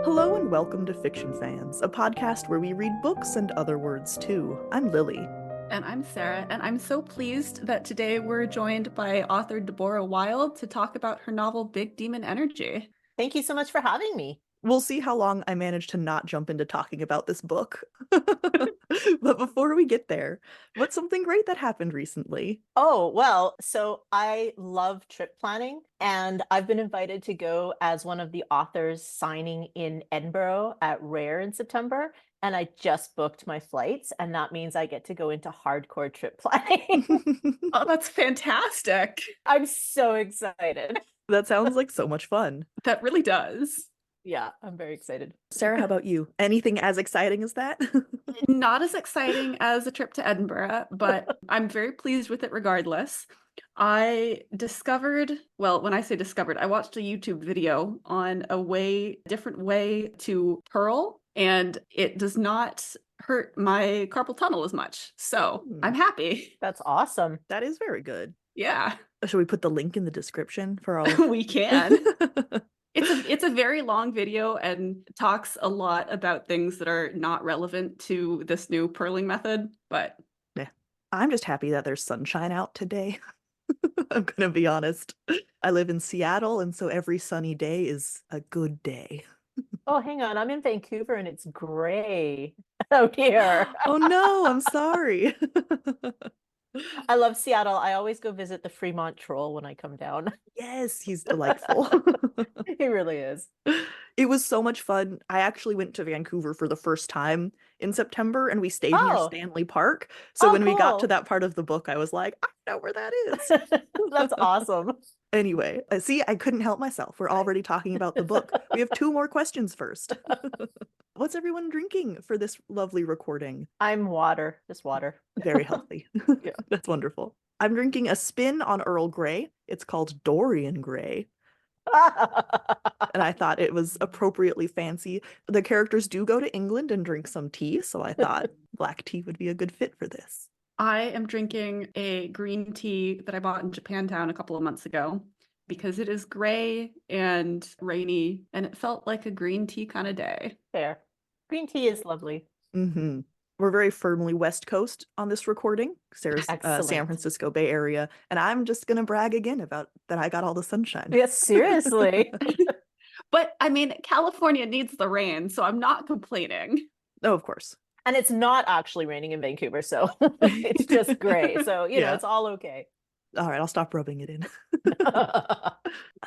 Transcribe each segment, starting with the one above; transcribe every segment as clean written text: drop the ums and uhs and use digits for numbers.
Hello and welcome to Fiction Fans, a podcast where we read books and other words too. I'm Lily. And I'm Sarah, and I'm so pleased that today we're joined by author Deborah Wilde to talk about her novel Big Demon Energy. Thank you so much for having me. We'll see how long I manage to not jump into talking about this book. But before we get there, what's something great that happened recently? Oh, well, so I love trip planning, and I've been invited to go as one of the authors signing in Edinburgh at Rare in September. And I just booked my flights, and that means I get to go into hardcore trip planning. Oh, that's fantastic. I'm so excited. That sounds like so much fun. That really does. Yeah, I'm very excited. Sarah, how about you? Anything as exciting as that? Not as exciting as a trip to Edinburgh, but I'm very pleased with it regardless. I discovered, well, when I say discovered, I watched a YouTube video on a different way to purl, and it does not hurt my carpal tunnel as much. So I'm happy. That's awesome. That is very good. Yeah. Should we put the link in the description for all? We can. It's a very long video and talks a lot about things that are not relevant to this new purling method, but yeah. I'm just happy that there's sunshine out today. I'm gonna be honest. I live in Seattle, and so every sunny day is a good day. Oh, hang on. I'm in Vancouver and it's gray out here. Oh no, I'm sorry. I love Seattle. I always go visit the Fremont Troll when I come down. Yes, he's delightful. He really is. It was so much fun. I actually went to Vancouver for the first time in September, and we stayed near Stanley Park. So when we got to that part of the book, I was like, I know where that is. That's awesome. Anyway, see, I couldn't help myself. We're already talking about the book. We have 2 more questions first. What's everyone drinking for this lovely recording? I'm water, just water. Very healthy. Yeah. That's wonderful. I'm drinking a spin on Earl Grey. It's called Dorian Grey. And I thought it was appropriately fancy. The characters do go to England and drink some tea, so I thought black tea would be a good fit for this. I am drinking a green tea that I bought in Japantown a couple of months ago because it is gray and rainy, and it felt like a green tea kind of day. Fair. Green tea is lovely. Mm-hmm. We're very firmly West Coast on this recording. Sarah's San Francisco Bay Area, and I'm just gonna brag again about that I got all the sunshine. Yes, seriously. But I mean, California needs the rain, so I'm not complaining. Oh, of course. And it's not actually raining in Vancouver, so it's just gray. So, you know, it's all okay. All right, I'll stop rubbing it in.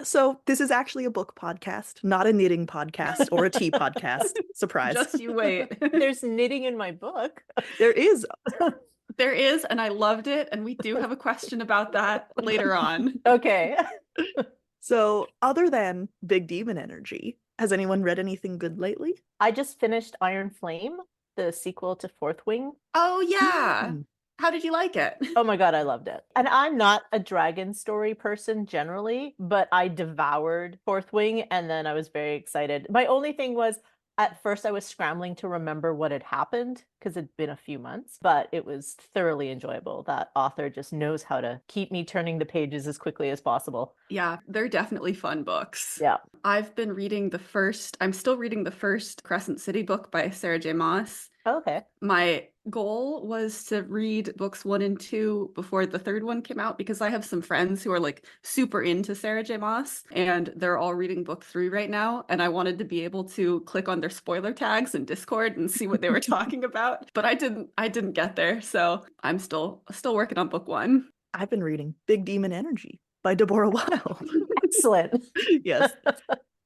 So this is actually a book podcast, not a knitting podcast or a tea podcast. Surprise. Just you wait. There's knitting in my book. There is. There is, and I loved it. And we do have a question about that later on. Okay. So other than Big Demon Energy, has anyone read anything good lately? I just finished Iron Flame, the sequel to Fourth Wing. Oh, yeah. How did you like it? Oh my God, I loved it. And I'm not a dragon story person generally, but I devoured Fourth Wing, and then I was very excited. My only thing was, at first I was scrambling to remember what had happened because it'd been a few months, but it was thoroughly enjoyable. That author just knows how to keep me turning the pages as quickly as possible. Yeah, they're definitely fun books. Yeah. I'm still reading the first Crescent City book by Sarah J. Maas. Okay. My goal was to read books 1 and 2 before the third one came out because I have some friends who are like super into Sarah J. Maas and they're all reading book 3 right now. And I wanted to be able to click on their spoiler tags in Discord and see what they were talking about. But I didn't get there. So I'm still working on book 1. I've been reading Big Demon Energy by Deborah Wilde. Excellent. Yes.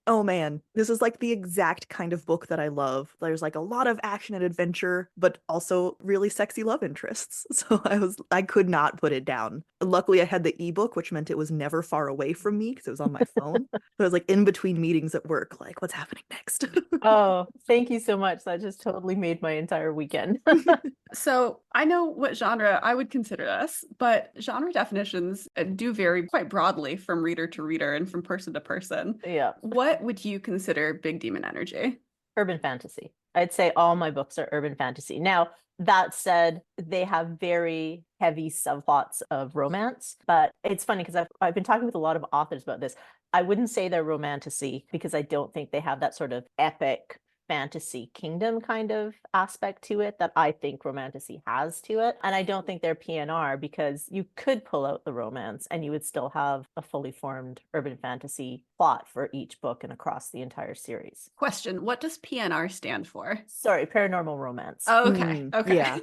Oh man, this is like the exact kind of book that I love. There's like a lot of action and adventure, but also really sexy love interests. So I could not put it down. Luckily, I had the ebook, which meant it was never far away from me because it was on my phone. So I was like in between meetings at work, like, what's happening next? Oh, thank you so much. That just totally made my entire weekend. So I know what genre I would consider this, but genre definitions do vary quite broadly from reader to reader and from person to person. Yeah. What would you consider Big Demon Energy? Urban fantasy. I'd say all my books are urban fantasy. Now, that said, they have very heavy subplots of romance. But it's funny because I've been talking with a lot of authors about this. I wouldn't say they're romantasy because I don't think they have that sort of epic fantasy kingdom kind of aspect to it that I think romantasy has to it. And I don't think they're PNR because you could pull out the romance and you would still have a fully formed urban fantasy plot for each book and across the entire series. Question, what does PNR stand for? Sorry, paranormal romance. Oh, okay. Okay. Yeah.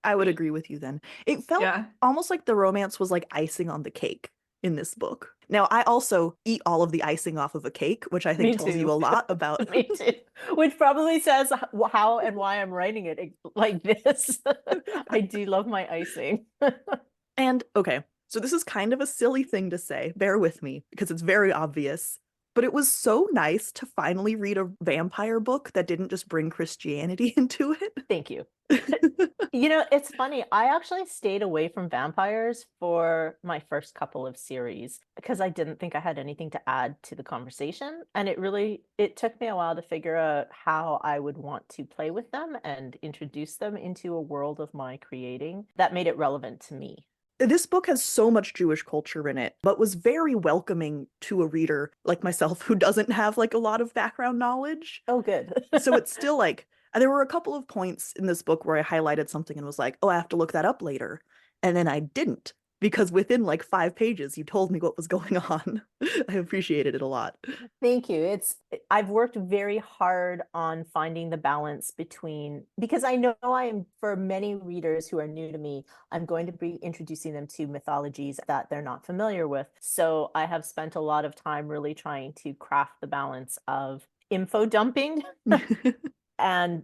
I would agree with you then. It felt almost like the romance was like icing on the cake in this book. Now, I also eat all of the icing off of a cake, which I think tells you a lot about. Me too. Which probably says how and why I'm writing it like this. I do love my icing. And okay, so this is kind of a silly thing to say. Bear with me because it's very obvious. But it was so nice to finally read a vampire book that didn't just bring Christianity into it. Thank you. You know, it's funny. I actually stayed away from vampires for my first couple of series because I didn't think I had anything to add to the conversation. And it took me a while to figure out how I would want to play with them and introduce them into a world of my creating that made it relevant to me. This book has so much Jewish culture in it, but was very welcoming to a reader like myself who doesn't have like a lot of background knowledge. Oh, good. So it's still like, there were a couple of points in this book where I highlighted something and was like, oh, I have to look that up later. And then I didn't, because within like 5 pages, you told me what was going on. I appreciated it a lot. Thank you. I've worked very hard on finding the balance between, because I know for many readers who are new to me, I'm going to be introducing them to mythologies that they're not familiar with. So I have spent a lot of time really trying to craft the balance of info dumping and,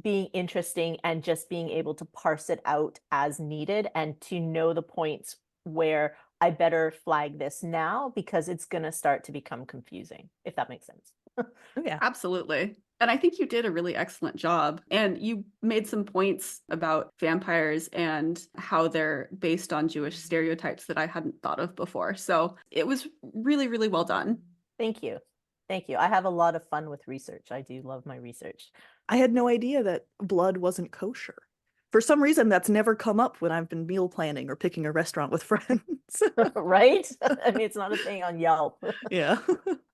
being interesting and just being able to parse it out as needed and to know the points where I better flag this now because it's going to start to become confusing, if that makes sense. Oh, yeah. Absolutely. And I think you did a really excellent job. And you made some points about vampires and how they're based on Jewish stereotypes that I hadn't thought of before. So it was really, really well done. Thank you. Thank you. I have a lot of fun with research. I do love my research. I had no idea that blood wasn't kosher. For some reason, that's never come up when I've been meal planning or picking a restaurant with friends. Right? I mean, it's not a thing on Yelp. Yeah.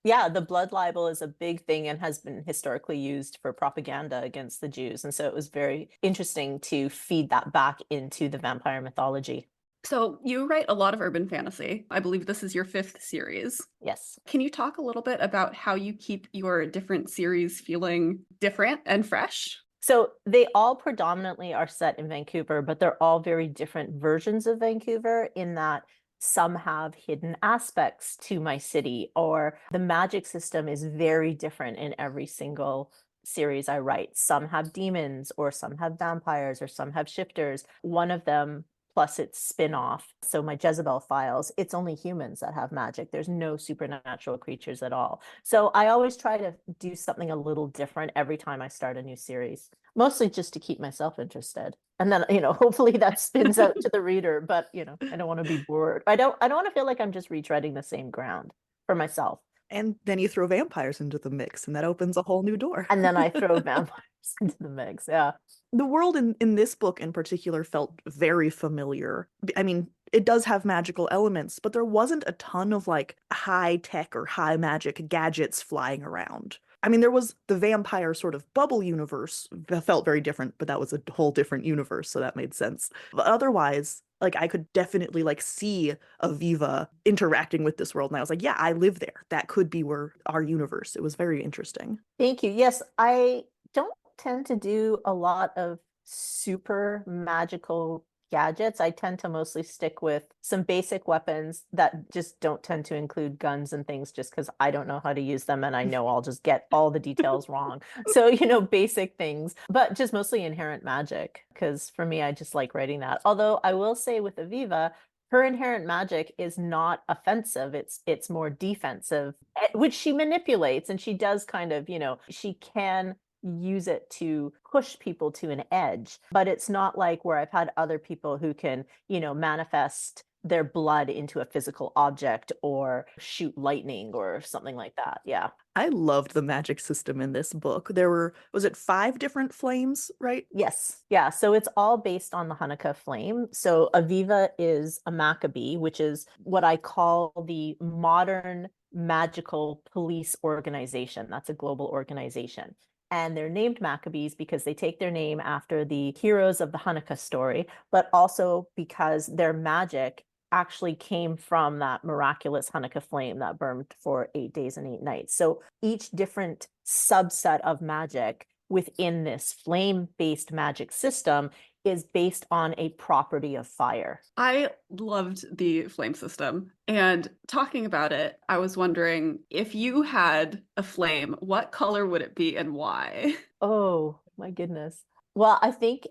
Yeah, the blood libel is a big thing and has been historically used for propaganda against the Jews. And so it was very interesting to feed that back into the vampire mythology. So you write a lot of urban fantasy. I believe this is your 5th series. Yes. Can you talk a little bit about how you keep your different series feeling different and fresh? So they all predominantly are set in Vancouver, but they're all very different versions of Vancouver in that some have hidden aspects to my city, or the magic system is very different in every single series I write. Some have demons, or some have vampires, or some have shifters. One of them, plus its spin-off, so my Jezebel Files, it's only humans that have magic. There's no supernatural creatures at all. So I always try to do something a little different every time I start a new series, mostly just to keep myself interested. And then, hopefully that spins out to the reader, but, I don't want to be bored. I don't want to feel like I'm just retreading the same ground for myself. And then you throw vampires into the mix, and that opens a whole new door. And then I throw vampires into the mix. Yeah. The world in this book in particular felt very familiar. I mean, it does have magical elements, but there wasn't a ton of like high tech or high magic gadgets flying around. I mean, there was the vampire sort of bubble universe that felt very different, but that was a whole different universe, so that made sense. But otherwise, like I could definitely like see Aviva interacting with this world, and I was like, yeah, I live there. That could be where our universe. It was very interesting. Thank you. Yes, I don't tend to do a lot of super magical gadgets. I tend to mostly stick with some basic weapons that just don't tend to include guns and things just because I don't know how to use them and I know I'll just get all the details wrong. So, basic things, but just mostly inherent magic because for me, I just like writing that. Although I will say with Aviva, her inherent magic is not offensive. It's more defensive, which she manipulates and she does kind of, she can use it to push people to an edge, but it's not like where I've had other people who can, manifest their blood into a physical object or shoot lightning or something like that. Yeah. I loved the magic system in this book. There were, was it 5 different flames, right? Yes. Yeah. So it's all based on the Hanukkah flame. So Aviva is a Maccabee, which is what I call the modern magical police organization. That's a global organization. And they're named Maccabees because they take their name after the heroes of the Hanukkah story, but also because their magic actually came from that miraculous Hanukkah flame that burned for 8 days and 8 nights. So each different subset of magic within this flame-based magic system is based on a property of fire. I loved the flame system. And talking about it, I was wondering, if you had a flame, what color would it be and why? Oh, my goodness. Well, I think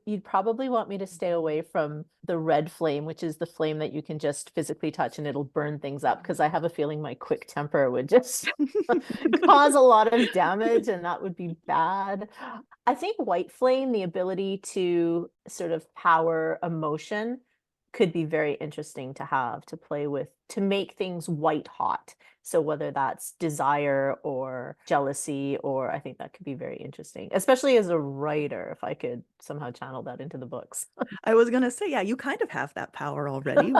you'd probably want me to stay away from the red flame, which is the flame that you can just physically touch and it'll burn things up, because I have a feeling my quick temper would just cause a lot of damage and that would be bad. I think white flame, the ability to sort of power emotion, could be very interesting to have, to play with, to make things white hot. So whether that's desire or jealousy, or I think that could be very interesting, especially as a writer, if I could somehow channel that into the books. I was gonna say, yeah, you kind of have that power already,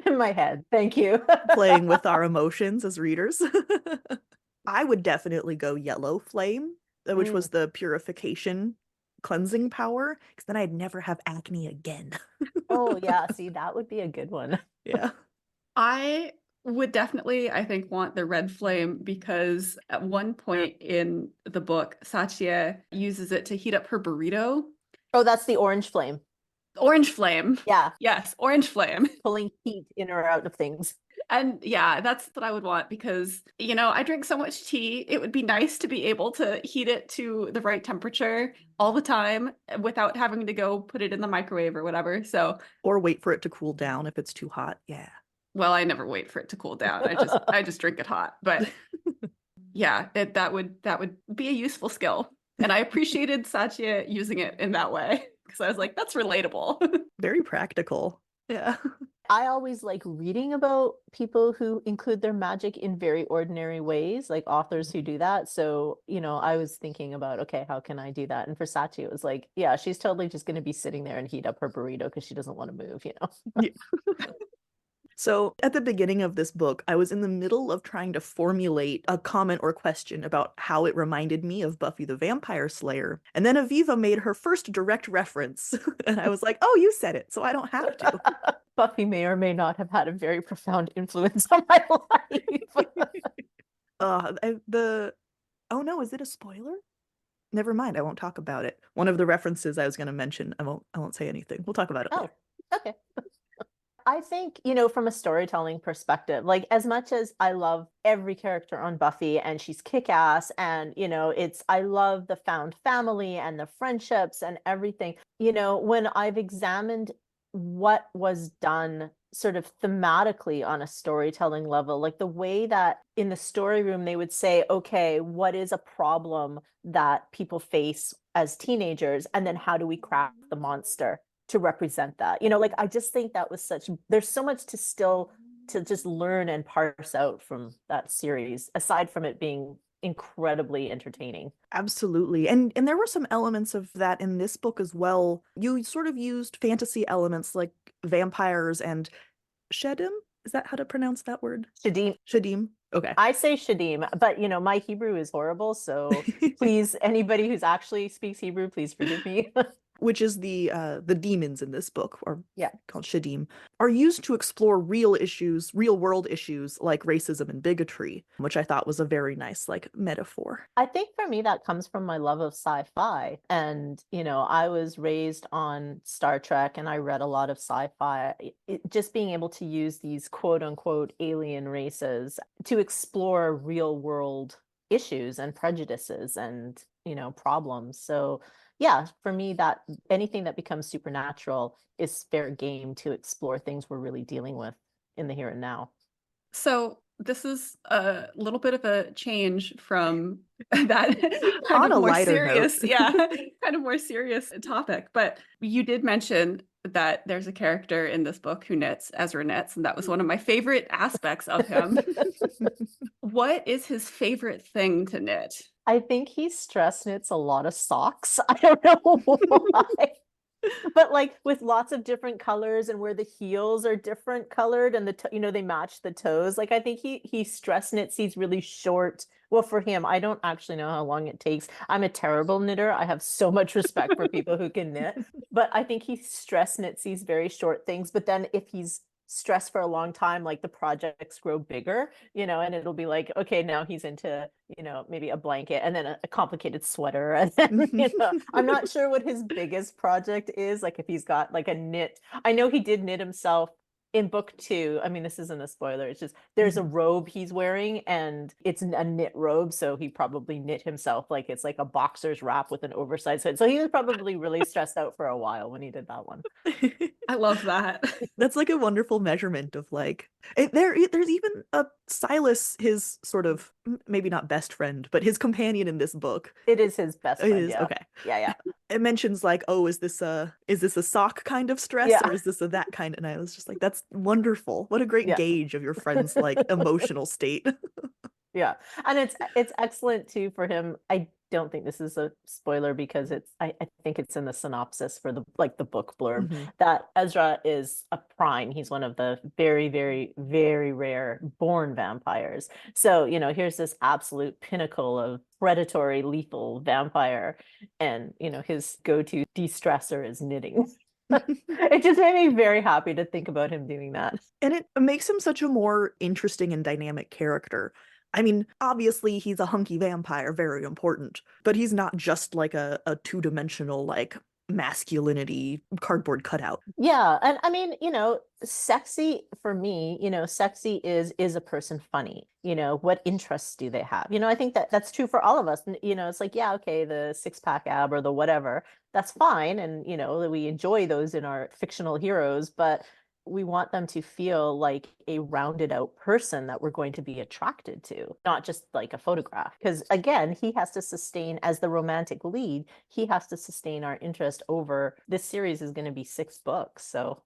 In my head. Thank you. playing with our emotions as readers. I would definitely go yellow flame, which was the purification cleansing power, because then I'd never have acne again. Oh, yeah. See, that would be a good one. Yeah. I would definitely, I think, want the red flame because at one point in the book, Satya uses it to heat up her burrito. Oh, that's the orange flame. Orange flame. Yeah. Yes, orange flame. Pulling heat in or out of things. And yeah, that's what I would want because, I drink so much tea. It would be nice to be able to heat it to the right temperature all the time without having to go put it in the microwave or whatever. So, Or wait for it to cool down if it's too hot. Yeah. well, I never wait for it to cool down. I just drink it hot. But yeah, that would be a useful skill. And I appreciated Satya using it in that way because I was like, that's relatable. Very practical. Yeah. I always like reading about people who include their magic in very ordinary ways, like authors who do that. So, I was thinking about, okay, how can I do that? And for Sachi, it was like, yeah, she's totally just going to be sitting there and heat up her burrito because she doesn't want to move, Yeah. So at the beginning of this book, I was in the middle of trying to formulate a comment or question about how it reminded me of Buffy the Vampire Slayer. And then Aviva made her first direct reference. And I was like, oh, you said it, so I don't have to. Buffy may or may not have had a very profound influence on my life. Oh no, is it a spoiler? Never mind, I won't talk about it. One of the references I was going to mention, I won't say anything. We'll talk about it later. Okay. I think, from a storytelling perspective, like as much as I love every character on Buffy and she's kick-ass and, I love the found family and the friendships and everything, when I've examined what was done sort of thematically on a storytelling level, like the way that in the story room they would say, okay, what is a problem that people face as teenagers? And then how do we craft the monster to represent that? I just think that was there's so much to just learn and parse out from that series, aside from it being incredibly entertaining. Absolutely. And there were some elements of that in this book as well. You sort of used fantasy elements like vampires and Shedim. Is that how to pronounce that word? Shadim. Shadim. Okay. I say Shadim, but my Hebrew is horrible. So please, anybody who's actually speaks Hebrew, please forgive me. Which is the demons in this book, or yeah, called Shadim, are used to explore real world issues like racism and bigotry, which I thought was a very nice metaphor. I think for me that comes from my love of sci-fi, and I was raised on Star Trek and I read a lot of sci-fi. Just being able to use these quote unquote alien races to explore real world issues and prejudices and problems. So yeah, for me, that anything that becomes supernatural is fair game to explore things we're really dealing with in the here and now. So this is a little bit of a change from that On kind a of more lighter serious, note. yeah, kind of more serious topic. But you did mention that there's a character in this book who knits, Ezra knits, and that was one of my favorite aspects of him. What is his favorite thing to knit? I think he stress knits a lot of socks. I don't know why. But like with lots of different colors and where the heels are different colored and they match the toes. Like I think he stress knits these really short. Well, for him, I don't actually know how long it takes. I'm a terrible knitter. I have so much respect for people who can knit, but I think he stress knits these very short things. But then if he's stressed for a long time, like the projects grow bigger, and it'll be like, okay, now he's into, maybe a blanket and then a complicated sweater. And then, I'm not sure what his biggest project is. Like if he's got like a knit, I know he did knit himself in book 2. I mean, this isn't a spoiler. It's just there's a robe he's wearing and it's a knit robe. So he probably knit himself like it's like a boxer's wrap with an oversized hood. So he was probably really stressed out for a while when he did that one. I love that. That's like a wonderful measurement of like there's even a Silas, his sort of maybe not best friend, but his companion in this book. It is his best friend. It is, yeah. okay. Yeah. It mentions like, oh, is this a sock kind of stress Yeah. or is this a that kind? And I was just like, that's wonderful. What a great Yeah. gauge of your friend's like emotional state. Yeah. And it's excellent too for him. I don't think this is a spoiler because I think it's in the synopsis for the book blurb that Ezra is a prime. He's one of the very, very, very rare born vampires. So, here's this absolute pinnacle of predatory, lethal vampire. And, his go-to de-stressor is knitting. It just made me very happy to think about him doing that. And it makes him such a more interesting and dynamic character. I mean, obviously he's a hunky vampire, very important, but he's not just like a two-dimensional like masculinity cardboard cutout. Yeah, and I mean, sexy for me, sexy is a person funny. What interests do they have? I think that's true for all of us. It's like, yeah, okay, the six-pack ab or the whatever, that's fine, and we enjoy those in our fictional heroes, but we want them to feel like a rounded out person that we're going to be attracted to, not just like a photograph. Because again, he has to sustain, as the romantic lead, he has to sustain our interest over this series is going to be 6 books. So,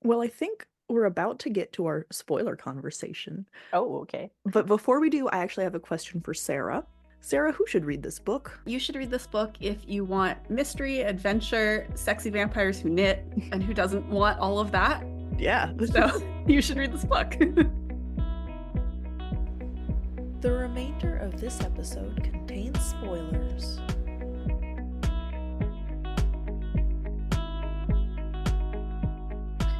well, I think we're about to get to our spoiler conversation. Oh, okay. But before we do, I actually have a question for Sarah. Sarah, who should read this book? You should read this book if you want mystery, adventure, sexy vampires who knit, and who doesn't want all of that. Yeah. So you should read this book. The remainder of this episode contains spoilers.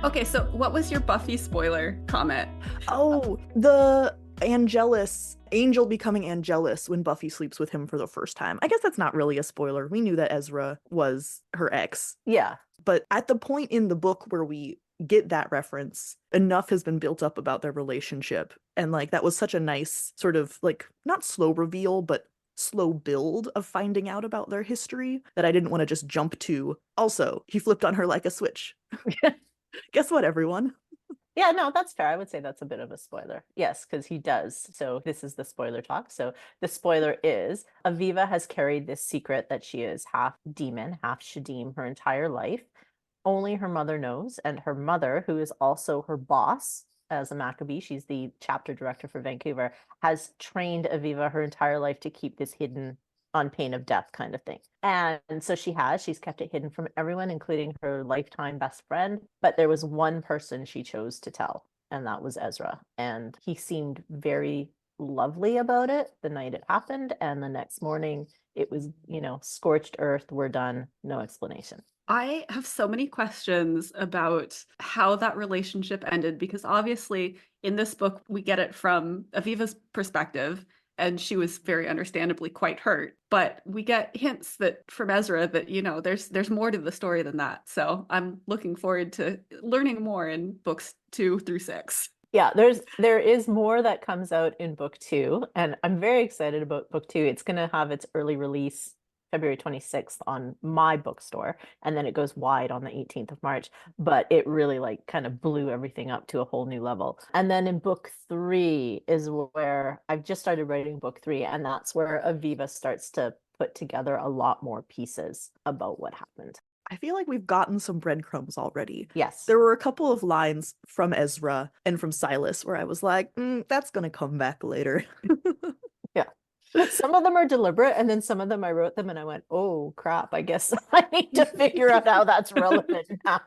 Okay, so what was your Buffy spoiler comment? Oh, the Angel becoming Angelus when Buffy sleeps with him for the first time. I guess that's not really a spoiler. We knew that Ezra was her ex. Yeah. But at the point in the book where we get that reference, enough has been built up about their relationship. And like that was such a nice sort of like not slow reveal, but slow build of finding out about their history that I didn't want to just jump to. Also, he flipped on her like a switch. Guess what, everyone? Yeah, no, that's fair. I would say that's a bit of a spoiler. Yes, because he does. So this is the spoiler talk. So the spoiler is Aviva has carried this secret that she is half demon, half Shadim her entire life. Only her mother knows, and her mother, who is also her boss as a Maccabee, she's the chapter director for Vancouver, has trained Aviva her entire life to keep this hidden on pain of death kind of thing. And so she's kept it hidden from everyone, including her lifetime best friend. But there was one person she chose to tell, and that was Ezra. And he seemed very lovely about it the night it happened. And the next morning it was, scorched earth, we're done, no explanation. I have so many questions about how that relationship ended, because obviously in this book, we get it from Aviva's perspective, and she was very understandably quite hurt. But we get hints that from Ezra that, there's more to the story than that. So I'm looking forward to learning more in books 2 through 6. Yeah, there is more that comes out in book 2, and I'm very excited about book 2. It's going to have its early release February 26th on my bookstore, and then it goes wide on the 18th of March. But it really kind of blew everything up to a whole new level. And then in book 3 is where I've just started writing book 3, and that's where Aviva starts to put together a lot more pieces about what happened. I feel like we've gotten some breadcrumbs already. Yes. There were a couple of lines from Ezra and from Silas where I was like, that's going to come back later. Yeah. Some of them are deliberate, and then some of them I wrote them and I went, oh crap, I guess I need to figure out how that's relevant now.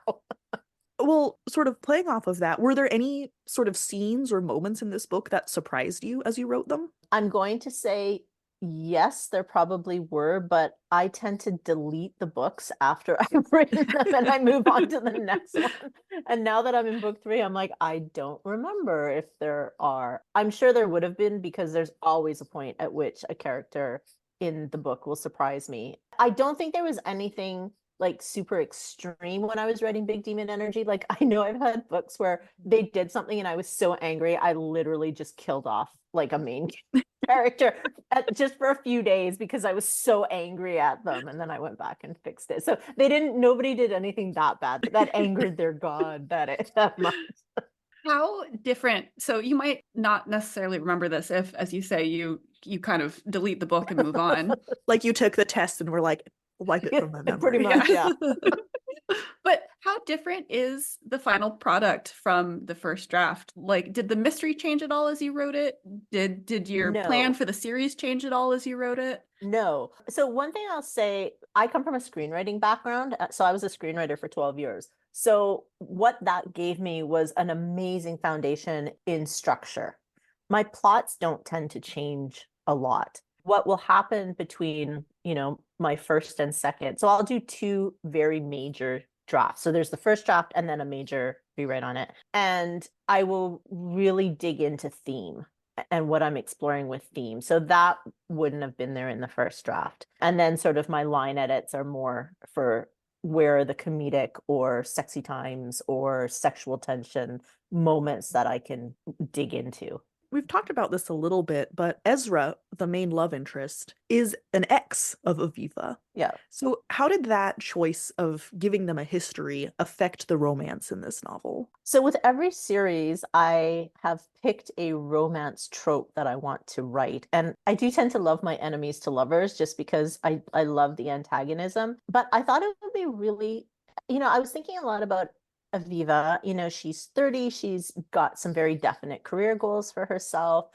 Well, sort of playing off of that, were there any sort of scenes or moments in this book that surprised you as you wrote them? I'm going to say yes, there probably were, but I tend to delete the books after I've written them and I move on to the next one. And now that I'm in book 3, I'm like, I don't remember if there are. I'm sure there would have been, because there's always a point at which a character in the book will surprise me. I don't think there was anything like super extreme when I was writing Big Demon Energy. Like, I know I've had books where they did something and I was so angry, I literally just killed off like a main character just for a few days because I was so angry at them, and then I went back and fixed it. So nobody did anything that bad that angered their god that much. How different, so you might not necessarily remember this if, as you say, you kind of delete the book and move on. Like you took the test and were like, wipe it from my memory. Pretty much, yeah. But how different is the final product from the first draft? Like, did the mystery change at all as you wrote it? Did your plan for the series change at all as you wrote it? No. So one thing I'll say, I come from a screenwriting background. So I was a screenwriter for 12 years. So what that gave me was an amazing foundation in structure. My plots don't tend to change a lot. What will happen between, my first and second. So I'll do 2 very major drafts. So there's the first draft and then a major rewrite on it. And I will really dig into theme and what I'm exploring with theme. So that wouldn't have been there in the first draft. And then sort of my line edits are more for where the comedic or sexy times or sexual tension moments that I can dig into. We've talked about this a little bit, but Ezra, the main love interest, is an ex of Aviva. Yeah. So how did that choice of giving them a history affect the romance in this novel? So with every series, I have picked a romance trope that I want to write. And I do tend to love my enemies to lovers just because I love the antagonism. But I thought it would be really, I was thinking a lot about Aviva. She's 30, she's got some very definite career goals for herself.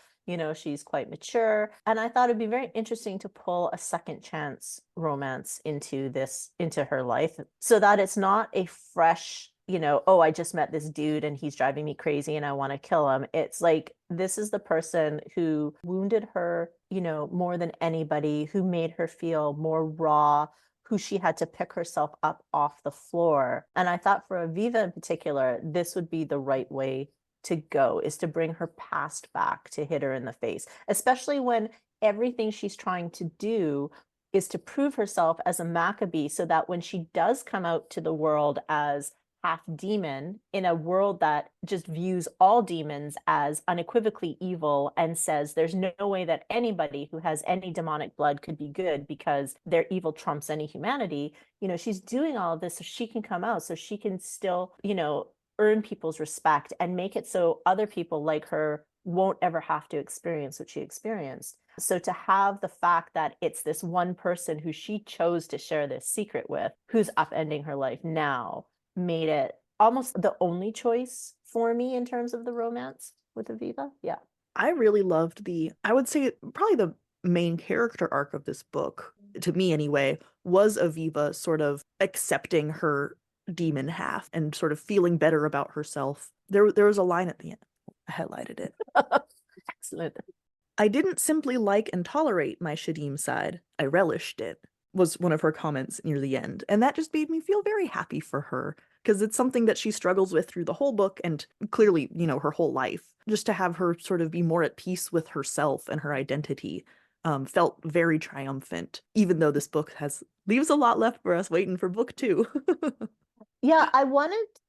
She's quite mature. And I thought it'd be very interesting to pull a second chance romance into her life so that it's not a fresh, oh, I just met this dude and he's driving me crazy and I want to kill him. It's like, this is the person who wounded her, more than anybody, who made her feel more raw, who she had to pick herself up off the floor. And I thought for Aviva in particular, this would be the right way to go, is to bring her past back to hit her in the face, especially when everything she's trying to do is to prove herself as a Maccabee, so that when she does come out to the world as half demon, in a world that just views all demons as unequivocally evil and says there's no way that anybody who has any demonic blood could be good because their evil trumps any humanity, she's doing all of this so she can come out, so she can still, earn people's respect and make it so other people like her won't ever have to experience what she experienced. So to have the fact that it's this one person who she chose to share this secret with, who's upending her life now, made it almost the only choice for me in terms of the romance with Aviva. Yeah. I really loved I would say probably the main character arc of this book, to me anyway, was Aviva sort of accepting her demon half and sort of feeling better about herself. There was a line at the end. I highlighted it. Excellent. I didn't simply like and tolerate my Shadim side. I relished it, was one of her comments near the end. And that just made me feel very happy for her, because it's something that she struggles with through the whole book and clearly, her whole life. Just to have her sort of be more at peace with herself and her identity felt very triumphant, even though this book leaves a lot left for us waiting for book 2. Yeah,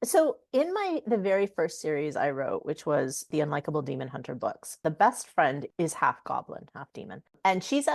so in the very first series I wrote, which was the Unlikable Demon Hunter books, the best friend is half goblin, half demon. And she's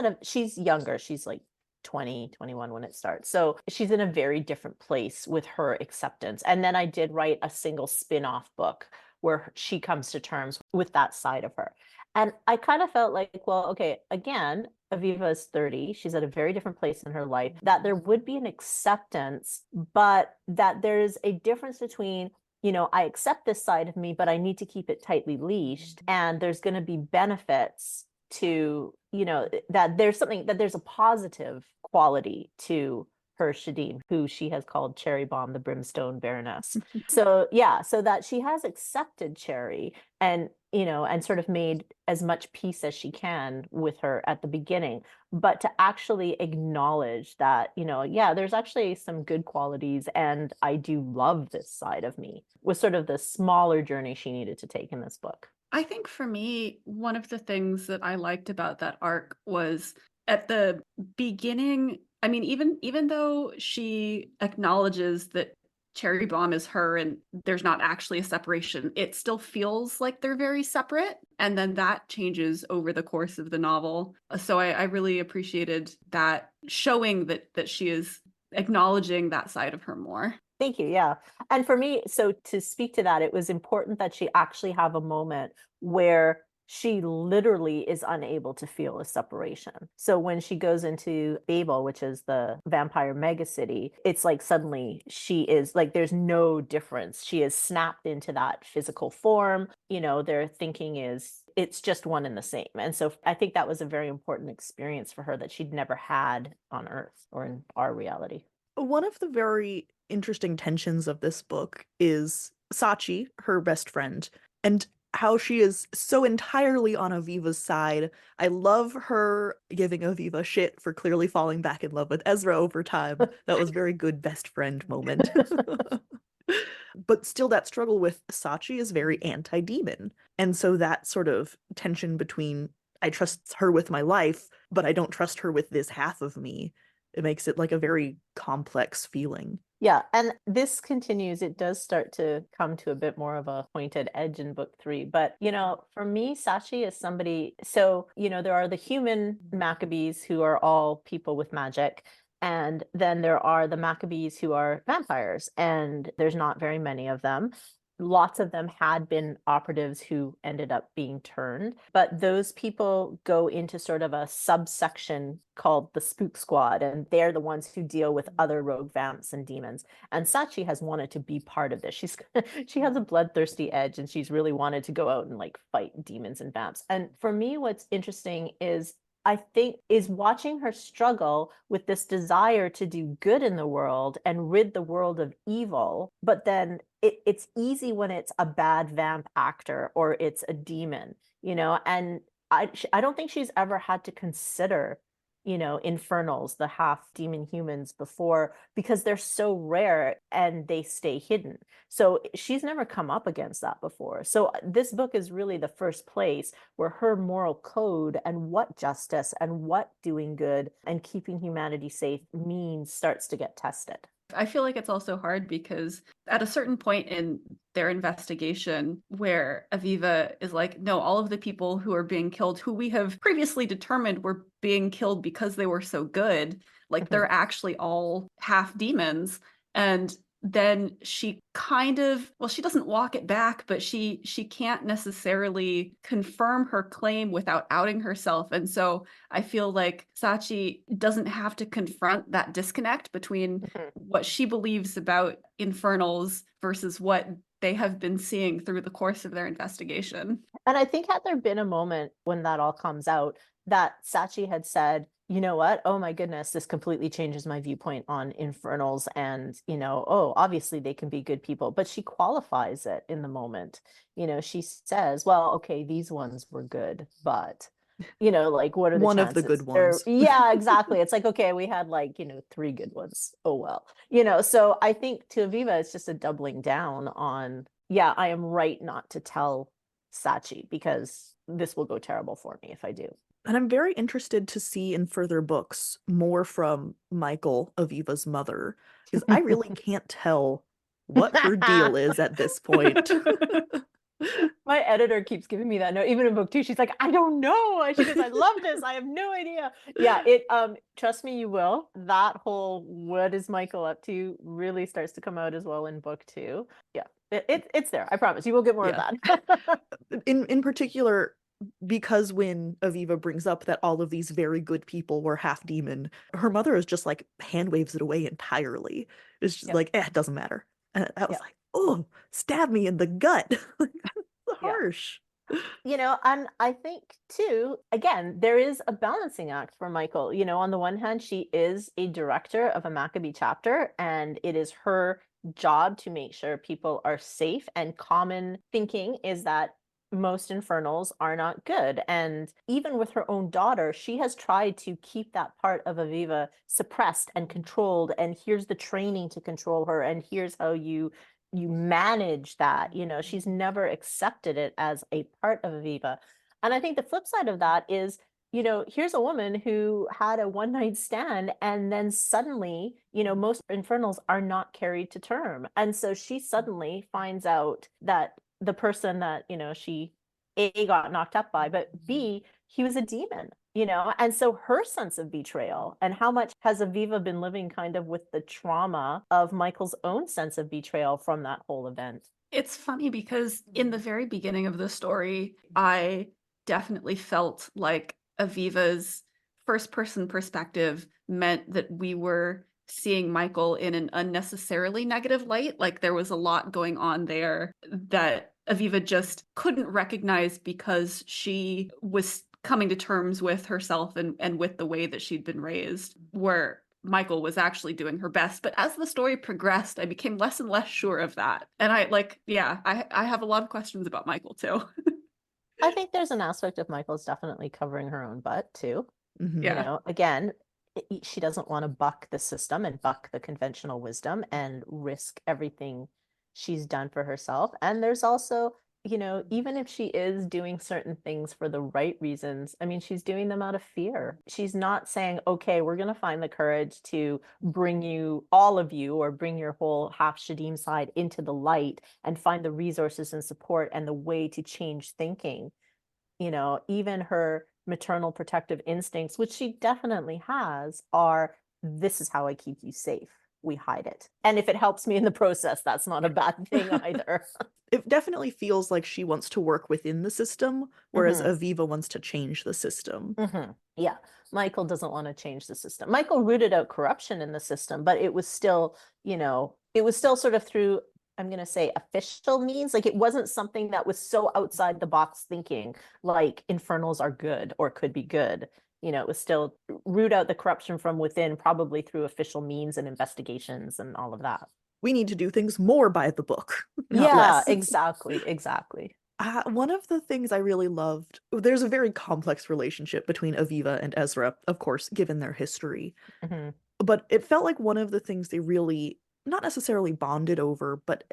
younger. She's like 20, 21 when it starts. So she's in a very different place with her acceptance. And then I did write a single spin-off book where she comes to terms with that side of her. And I kind of felt like, well, okay, again, Aviva is 30. She's at a very different place in her life, that there would be an acceptance, but that there's a difference between, I accept this side of me, but I need to keep it tightly leashed. And there's going to be benefits to, that there's a positive quality to her Shadeen, who she has called Cherry Bomb, the Brimstone Baroness. So yeah, so that she has accepted Cherry and and sort of made as much peace as she can with her at the beginning, but to actually acknowledge that, yeah, there's actually some good qualities and I do love this side of me, was sort of the smaller journey she needed to take in this book. I think for me, one of the things that I liked about that arc was at the beginning. I mean, even though she acknowledges that Cherry Bomb is her and there's not actually a separation, it still feels like they're very separate. And then that changes over the course of the novel. So I really appreciated that, showing that she is acknowledging that side of her more. Thank you. Yeah. And for me, so to speak to that, it was important that she actually have a moment where she literally is unable to feel a separation. So when she goes into Babel, which is the vampire megacity, it's like suddenly she is like, there's no difference. She is snapped into that physical form. Their thinking is it's just one and the same. And so I think that was a very important experience for her that she'd never had on Earth or in our reality. One of the very interesting tensions of this book is Sachi, her best friend, and how she is so entirely on Aviva's side. I love her giving Aviva shit for clearly falling back in love with Ezra over time. That was a very good best friend moment. But still, that struggle with Sachi is very anti-demon. And so that sort of tension between I trust her with my life, but I don't trust her with this half of me, it makes it like a very complex feeling. Yeah, and this continues. It does start to come to a bit more of a pointed edge in book 3. But, for me, Sachi is somebody. So, there are the human Maccabees who are all people with magic. And then there are the Maccabees who are vampires. And there's not very many of them. Lots of them had been operatives who ended up being turned, but those people go into sort of a subsection called the Spook Squad, and they're the ones who deal with other rogue vamps and demons. And Sachi has wanted to be part of this. She has a bloodthirsty edge, and she's really wanted to go out and like fight demons and vamps. And for me, what's interesting is I think is watching her struggle with this desire to do good in the world and rid the world of evil. But then it's easy when it's a bad vamp actor or it's a demon, and I don't think she's ever had to consider, infernals, the half demon humans before, because they're so rare and they stay hidden. So she's never come up against that before. So this book is really the first place where her moral code and what justice and what doing good and keeping humanity safe means starts to get tested. I feel like it's also hard because at a certain point in their investigation where Aviva is like, no, all of the people who are being killed, who we have previously determined were being killed because they were so good, like they're actually all half demons. And then she kind of, well, she doesn't walk it back, but she can't necessarily confirm her claim without outing herself. And so I feel like Sachi doesn't have to confront that disconnect between what she believes about infernals versus what they have been seeing through the course of their investigation. And I think had there been a moment when that all comes out that Sachi had said, you know what? Oh my goodness, this completely changes my viewpoint on infernals. And, oh, obviously they can be good people, but she qualifies it in the moment. She says, well, okay, these ones were good, but, like what are the one chances? of the good ones. Yeah, exactly. It's like, okay, we had like, 3 good ones. Oh, well, so I think to Aviva, it's just a doubling down on, yeah, I am right not to tell Sachi because this will go terrible for me if I do. And I'm very interested to see in further books more from Michael, Aviva's mother, because I really can't tell what her deal is at this point. My editor keeps giving me that note, even in book 2. She's like, I don't know. She goes, I love this. I have no idea. Yeah, trust me, you will. That whole what is Michael up to really starts to come out as well in book 2. Yeah. It's there. I promise. You will get more of Yeah. that. In particular, because when Aviva brings up that all of these very good people were half demon, her mother is just like hand waves it away entirely. It's just Yep. like, it doesn't matter. And I was Yep. like, oh, stab me in the gut. Like, that's Yeah. harsh. And I think too, again, there is a balancing act for Michael. On the one hand, she is a director of a Maccabee chapter, and it is her job to make sure people are safe. And common thinking is that most infernals are not good. And even with her own daughter, she has tried to keep that part of Aviva suppressed and controlled. And here's the training to control her. And here's how you manage that. She's never accepted it as a part of Aviva. And I think the flip side of that is, here's a woman who had a one night stand, and then suddenly, most infernals are not carried to term. And so she suddenly finds out that the person that, she A, got knocked up by, but B, he was a demon. And so her sense of betrayal, and how much has Aviva been living kind of with the trauma of Michael's own sense of betrayal from that whole event? It's funny because in the very beginning of the story, I definitely felt like Aviva's first person perspective meant that we were seeing Michael in an unnecessarily negative light. Like there was a lot going on there that Aviva just couldn't recognize because she was coming to terms with herself and with the way that she'd been raised, where Michael was actually doing her best. But as the story progressed, I became less and less sure of that. And I have a lot of questions about Michael too. I think there's an aspect of Michael's definitely covering her own butt too. Mhm. Yeah. Again, she doesn't want to buck the system and buck the conventional wisdom and risk everything she's done for herself. And there's also, even if she is doing certain things for the right reasons, I mean, she's doing them out of fear. She's not saying, okay, we're going to find the courage to bring you, all of you, or bring your whole half Shadim side into the light and find the resources and support and the way to change thinking. Even her maternal protective instincts, which she definitely has, are, this is how I keep you safe. We hide it. And if it helps me in the process, that's not a bad thing either. It definitely feels like she wants to work within the system, whereas Mhm. Aviva wants to change the system. Yeah. Michael doesn't want to change the system. Michael rooted out corruption in the system, but it was still, sort of through, I'm going to say, official means. Like it wasn't something that was so outside the box thinking, like infernals are good or could be good. It was still root out the corruption from within, probably through official means and investigations and all of that. We need to do things more by the book, not Yeah, less. exactly. One of the things I really loved, there's a very complex relationship between Aviva and Ezra, of course, given their history. Mhm. But it felt like one of the things they really, not necessarily bonded over, but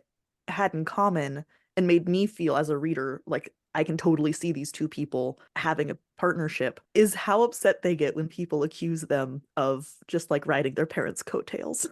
had in common and made me feel as a reader like I can totally see these two people having a partnership, is how upset they get when people accuse them of just like riding their parents' coattails.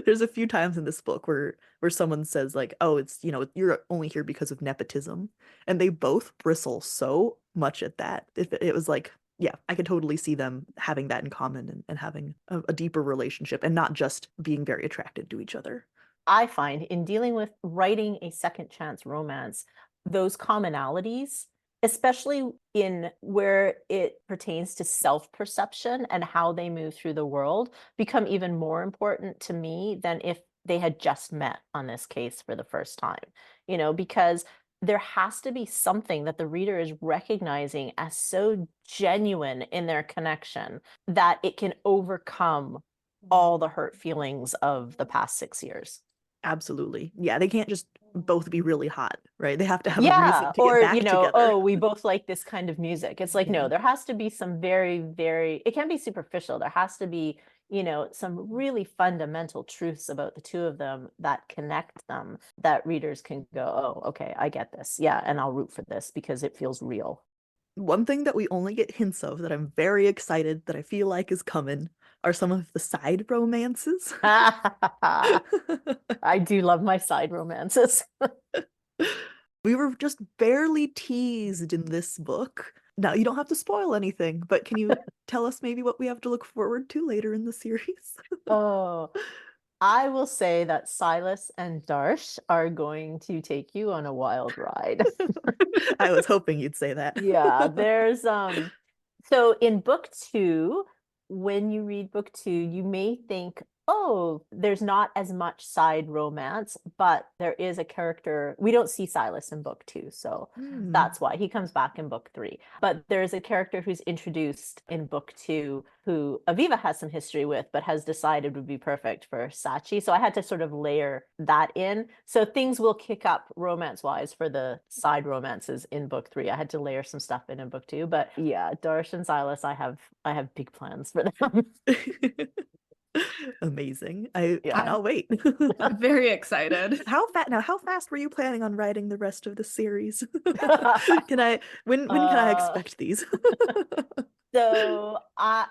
There's a few times in this book where someone says like, "Oh, it's, you're only here because of nepotism." And they both bristle so much at that. It was like, yeah, I could totally see them having that in common and having a deeper relationship and not just being very attracted to each other. I find in dealing with writing a second chance romance, those commonalities, especially in where it pertains to self-perception and how they move through the world, become even more important to me than if they had just met on this case for the first time. Because there has to be something that the reader is recognizing as so genuine in their connection that it can overcome all the hurt feelings of the past 6 years. Absolutely. Yeah, they can't just both be really hot, right? They have to have a Yeah, reason to get or, back together. oh, we both like this kind of music. It's like, Yeah. no, there has to be some very, very, it can be superficial. There has to be, some really fundamental truths about the two of them that connect them, that readers can go, oh, okay, I get this. Yeah, and I'll root for this because it feels real. One thing that we only get hints of that I'm very excited that I feel like is coming are some of the side romances. I do love my side romances. We were just barely teased in this book. Now, you don't have to spoil anything, but can you tell us maybe what we have to look forward to later in the series? Oh, I will say that Silas and Darsh are going to take you on a wild ride. I was hoping you'd say that. Yeah, there's so in book two, when you read book two, you may think, oh, there's not as much side romance, but there is a character. We don't see Silas in book two, so that's why he comes back in book three. But there's a character who's introduced in book two who Aviva has some history with, but has decided would be perfect for Sachi. So I had to sort of layer that in. So things will kick up romance-wise for the side romances in book three. I had to layer some stuff in book two. But yeah, Darsh and Silas, I have big plans for them. Amazing. I Yeah. cannot wait. I'm very excited. How fast were you planning on writing the rest of the series? When can I expect these? So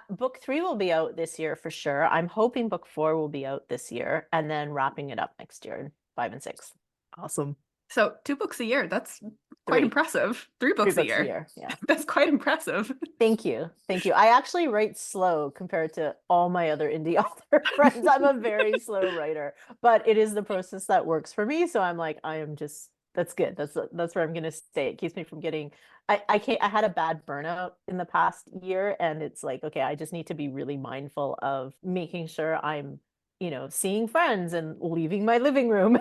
book three will be out this year for sure. I'm hoping book four will be out this year and then wrapping it up next year, 5 and 6. Awesome. So 2 books a year. That's quite impressive. 3 books a year. Yeah. That's quite impressive. Thank you. I actually write slow compared to all my other indie author friends. I'm a very slow writer, but it is the process that works for me. So I'm like, that's good. That's where I'm going to stay. It keeps me from getting, I had a bad burnout in the past year, and it's like, okay, I just need to be really mindful of making sure I'm, seeing friends and leaving my living room.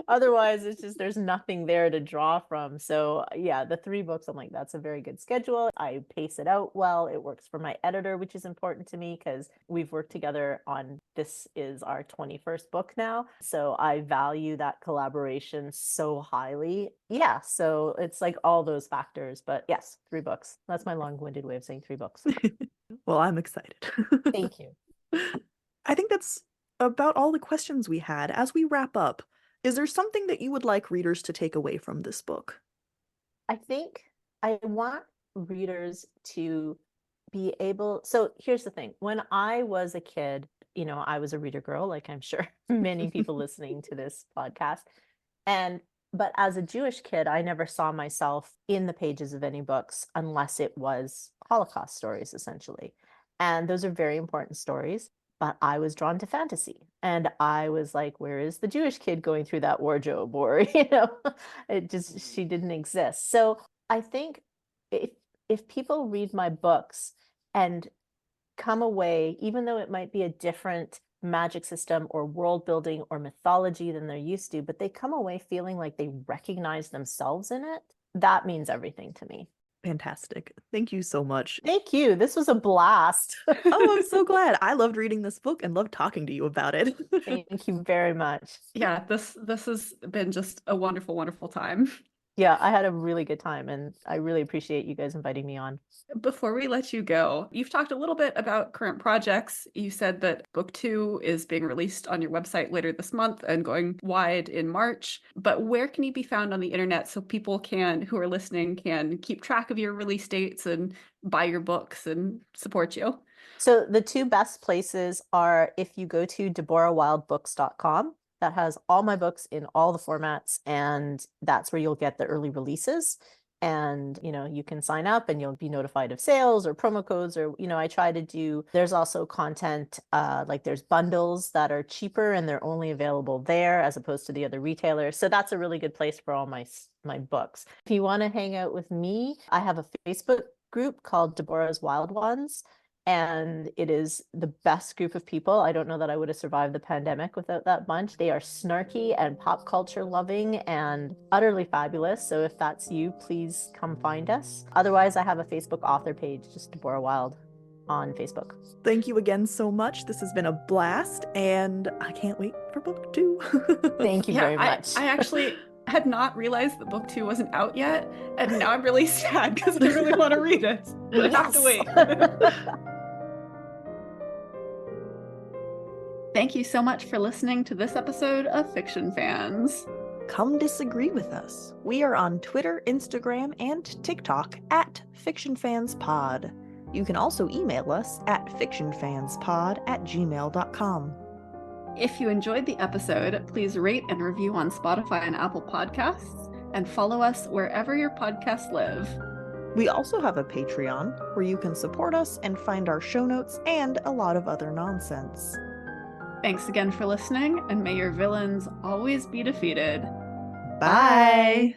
Otherwise, it's just, there's nothing there to draw from. So yeah, the 3 books, I'm like, that's a very good schedule. I pace it out well. It works for my editor, which is important to me because we've worked together on, this is our 21st book now. So I value that collaboration so highly. Yeah. So it's like all those factors, but yes, 3 books. That's my long-winded way of saying 3 books. Well, I'm excited. Thank you. I think that's about all the questions we had. As we wrap up, is there something that you would like readers to take away from this book? I think I want readers to be able. So here's the thing. When I was a kid, I was a reader girl, like I'm sure many people listening to this podcast. But as a Jewish kid, I never saw myself in the pages of any books unless it was Holocaust stories, essentially. And those are very important stories. But I was drawn to fantasy, and I was like, where is the Jewish kid going through that wardrobe? Or, she didn't exist. So I think if people read my books and come away, even though it might be a different magic system or world building or mythology than they're used to, but they come away feeling like they recognize themselves in it, that means everything to me. Fantastic. Thank you so much. Thank you. This was a blast. Oh, I'm so glad. I loved reading this book and loved talking to you about it. Thank you very much. Yeah, this has been just a wonderful, wonderful time. Yeah, I had a really good time, and I really appreciate you guys inviting me on. Before we let you go, you've talked a little bit about current projects. You said that book 2 is being released on your website later this month and going wide in March. But where can you be found on the internet so people who are listening, can keep track of your release dates and buy your books and support you? So the 2 best places are if you go to deborahwildebooks.com. That has all my books in all the formats, and that's where you'll get the early releases. And, you can sign up and you'll be notified of sales or promo codes, or, I try to do, there's also content, like there's bundles that are cheaper and they're only available there as opposed to the other retailers. So that's a really good place for all my books. If you want to hang out with me, I have a Facebook group called Deborah's Wild Ones. And it is the best group of people. I don't know that I would have survived the pandemic without that bunch. They are snarky and pop culture loving and utterly fabulous. So if that's you, please come find us. Otherwise, I have a Facebook author page, just Deborah Wilde on Facebook. Thank you again so much. This has been a blast, and I can't wait for book 2. Thank you very much. I actually had not realized that book 2 wasn't out yet, and now I'm really sad because I really want to read it. I have to wait. Thank you so much for listening to this episode of Fiction Fans. Come disagree with us. We are on Twitter, Instagram, and TikTok at FictionFansPod. You can also email us at fictionfanspod@gmail.com. If you enjoyed the episode, please rate and review on Spotify and Apple Podcasts, and follow us wherever your podcasts live. We also have a Patreon where you can support us and find our show notes and a lot of other nonsense. Thanks again for listening, and may your villains always be defeated. Bye.